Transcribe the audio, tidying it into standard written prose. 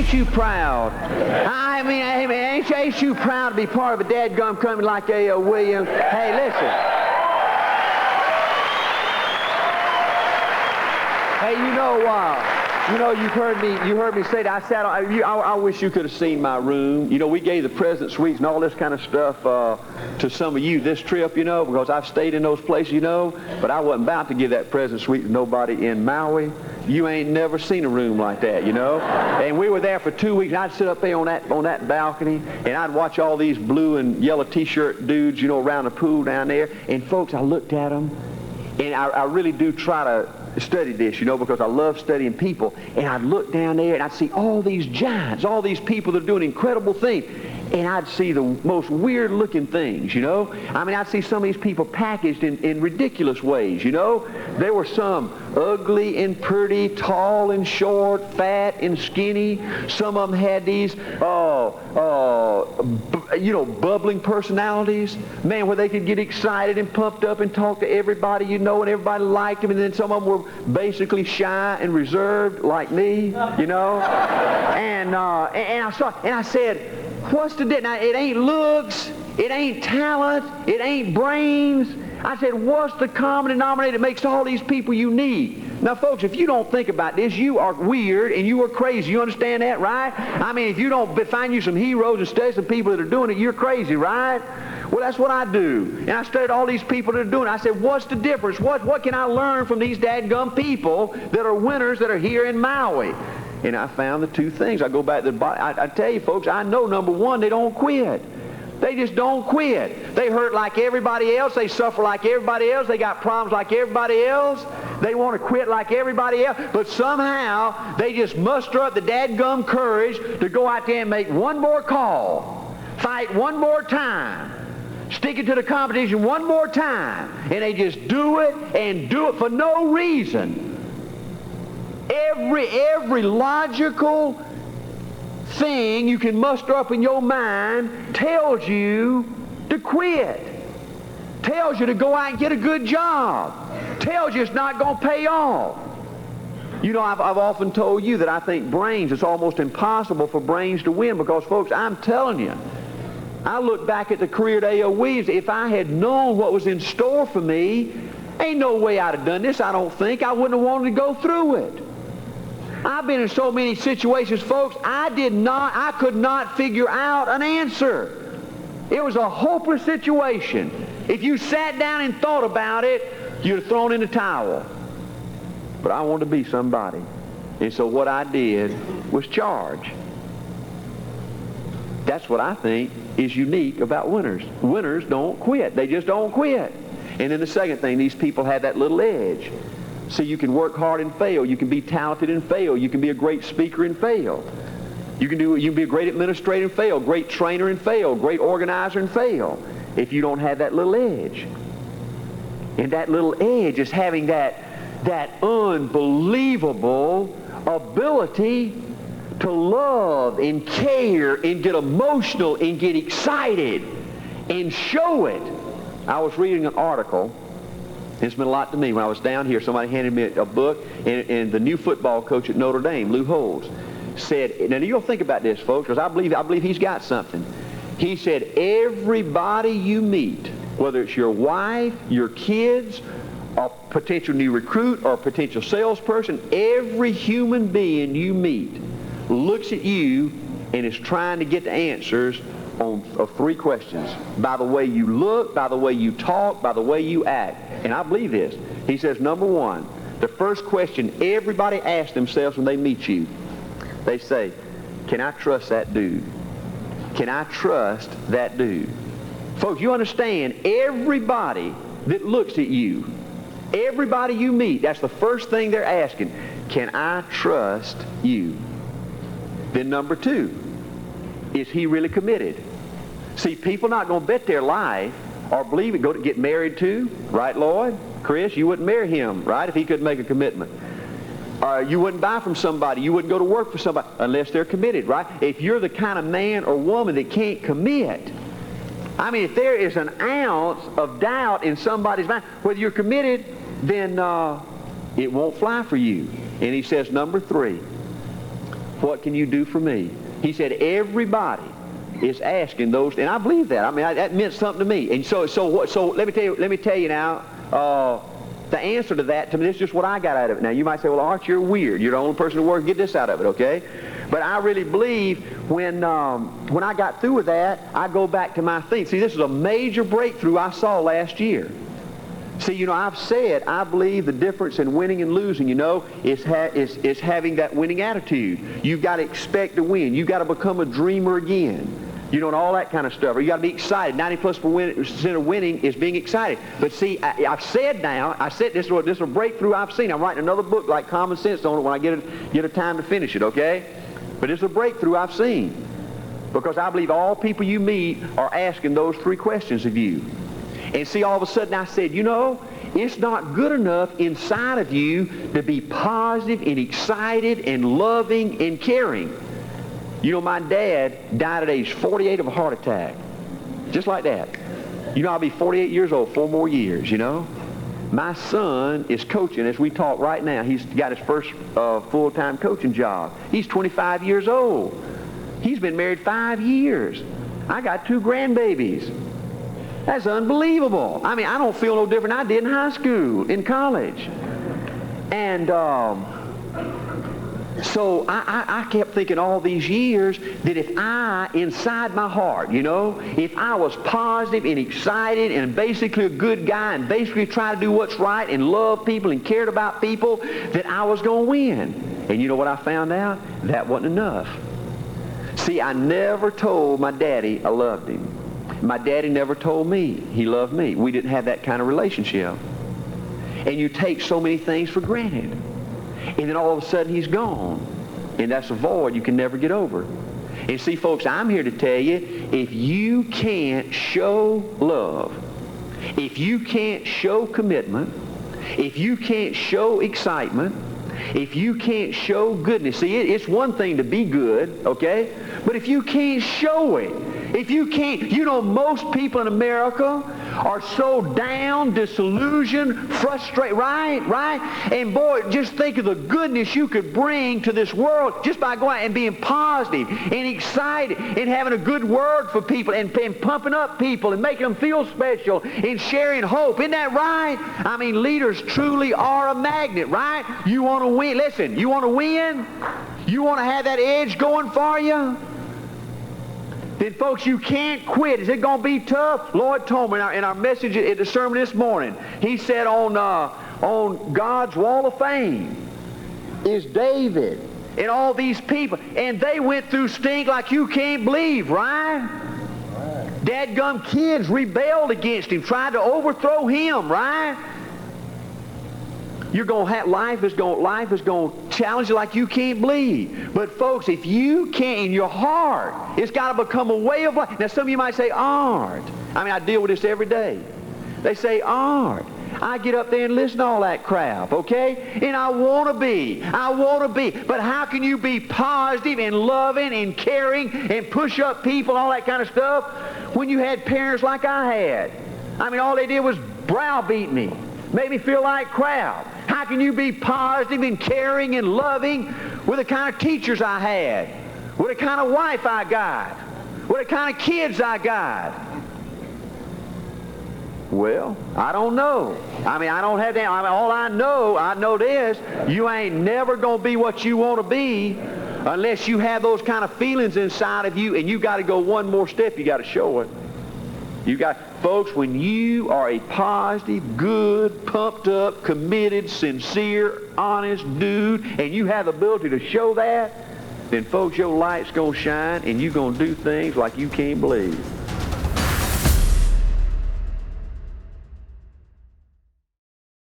ain't you proud? I mean, ain't you proud to be part of a dadgum company like A.O. Williams? Hey, listen. Hey, you heard me say that. I wish you could have seen my room. We gave the President Suites and all this kind of stuff to some of you this trip, because I've stayed in those places, but I wasn't about to give that President Suite to nobody in Maui. You ain't never seen a room like that, And we were there for 2 weeks. And I'd sit up there on that balcony, and I'd watch all these blue and yellow T-shirt dudes, around the pool down there. And folks, I looked at them, and I really do try to study this, because I love studying people. And I'd look down there, and I'd see all these giants, all these people that are doing incredible things. And I'd see the most weird-looking things, I'd see some of these people packaged in ridiculous ways, There were some ugly and pretty, tall and short, fat and skinny. Some of them had these, bubbling personalities. Man, where they could get excited and pumped up and talk to everybody, and everybody liked them. And then some of them were basically shy and reserved, like me, And I said, what's the difference? Now, it ain't looks, it ain't talent, it ain't brains. I said, what's the common denominator that makes all these people unique? Now, folks, if you don't think about this, you are weird and you are crazy. You understand that, right? I mean, if you don't find you some heroes and study some people that are doing it, you're crazy, right? Well, that's what I do. And I studied all these people that are doing it. I said, what's the difference? What can I learn from these dadgum people that are winners that are here in Maui? And I found the two things. I go back to the body. I tell you, folks, I know, number one, they don't quit. They just don't quit. They hurt like everybody else. They suffer like everybody else. They got problems like everybody else. They want to quit like everybody else. But somehow, they just muster up the dadgum courage to go out there and make one more call. Fight one more time. Stick it to the competition one more time. And they just do it and do it for no reason. Every logical thing you can muster up in your mind tells you to quit. Tells you to go out and get a good job. Tells you it's not going to pay off. I've often told you that I think it's almost impossible for brains to win, because, folks, I'm telling you, I look back at the career of A.O. Williams. If I had known what was in store for me, ain't no way I'd have done this, I don't think. I wouldn't have wanted to go through it. I've been in so many situations, folks, I could not figure out an answer. It was a hopeless situation. If you sat down and thought about it, you'd have thrown in the towel. But I wanted to be somebody. And so what I did was charge. That's what I think is unique about winners. Winners don't quit. They just don't quit. And then the second thing, these people have that little edge. See, you can work hard and fail. You can be talented and fail. You can be a great speaker and fail. You can be a great administrator and fail, great trainer and fail, great organizer and fail, if you don't have that little edge. And that little edge is having that unbelievable ability to love and care and get emotional and get excited and show it. I was reading an article. It's meant a lot to me. When I was down here, somebody handed me a book, and the new football coach at Notre Dame, Lou Holtz, said, now you'll think about this, folks, because I believe he's got something. He said, everybody you meet, whether it's your wife, your kids, a potential new recruit, or a potential salesperson, every human being you meet looks at you and is trying to get the answers of three questions: by the way you look, by the way you talk, by the way you act. And I believe this. He says, number one, the first question everybody asks themselves when they meet you, they say, can I trust that dude? Can I trust that dude? Folks, you understand, everybody that looks at you, everybody you meet, that's the first thing they're asking. Can I trust you? Then number two, is he really committed? See, people not going to bet their life or believe it, go to get married to, right, Lloyd? Chris, you wouldn't marry him, right, if he couldn't make a commitment. You wouldn't buy from somebody, you wouldn't go to work for somebody unless they're committed, right? If you're the kind of man or woman that can't commit, I mean, if there is an ounce of doubt in somebody's mind, whether you're committed, then it won't fly for you. And he says, number three, what can you do for me? He said, everybody is asking those, and I believe that. I mean, that meant something to me. And so let me tell you now, the answer to that, to me, this is just what I got out of it. Now, you might say, well, Art, you're weird. You're the only person in the world who can get this out of it, okay? But I really believe when I got through with that, I go back to my thing. See, this is a major breakthrough I saw last year. See, you know, I've said I believe the difference in winning and losing, you know, is having that winning attitude. You've got to expect to win. You've got to become a dreamer again. You know, and all that kind of stuff. Or you got to be excited. 90+% of winning is being excited. But see, I've said now, this is a breakthrough I've seen. I'm writing another book like Common Sense on it when I get a time to finish it, okay? But it's a breakthrough I've seen. Because I believe all people you meet are asking those three questions of you. And see, all of a sudden I said, you know, it's not good enough inside of you to be positive and excited and loving and caring. You know, my dad died at age 48 of a heart attack. Just like that. You know, I'll be 48 years old 4 more years, you know. My son is coaching as we talk right now. He's got his first full-time coaching job. He's 25 years old. He's been married 5 years. I got 2 grandbabies. That's unbelievable. I mean, I don't feel no different than I did in high school, in college. And so I kept thinking all these years that if I, inside my heart, you know, if I was positive and excited and basically a good guy and basically try to do what's right and love people and cared about people, that I was going to win. And you know what I found out? That wasn't enough. See, I never told my daddy I loved him. My daddy never told me he loved me. We didn't have that kind of relationship. And you take so many things for granted. And then all of a sudden he's gone. And that's a void you can never get over. And see, folks, I'm here to tell you, if you can't show love, if you can't show commitment, if you can't show excitement, if you can't show goodness, see, it's one thing to be good, okay? But if you can't show it, if you can't, you know, most people in America are so down, disillusioned, frustrated, right? And boy, just think of the goodness you could bring to this world just by going out and being positive and excited and having a good word for people and pumping up people and making them feel special and sharing hope. Isn't that right? I mean, leaders truly are a magnet, right? You want to win. Listen, you want to win? You want to have that edge going for you? Then, folks, you can't quit. Is it going to be tough? Lord told me in our message at the sermon this morning, he said on God's wall of fame is David and all these people. And they went through stink like you can't believe, right? Dadgum kids rebelled against him, tried to overthrow him, right? You're going to have, life is going to challenge you like you can't believe. But folks, if you can't, in your heart, it's got to become a way of life. Now some of you might say, Art. I mean, I deal with this every day. They say, Art, I get up there and listen to all that crap, okay? And I want to be. But how can you be positive and loving and caring and push up people, all that kind of stuff, when you had parents like I had? I mean, all they did was browbeat me, made me feel like crap. How can you be positive and caring and loving with the kind of teachers I had, with the kind of wife I got, with the kind of kids I got? Well, I don't know. I mean, I don't have that. I mean, all I know this, you ain't never going to be what you want to be unless you have those kind of feelings inside of you, and you got to go one more step. You got to show it. Folks, when you are a positive, good, pumped up, committed, sincere, honest dude, and you have the ability to show that, then folks, your light's going to shine and you're going to do things like you can't believe.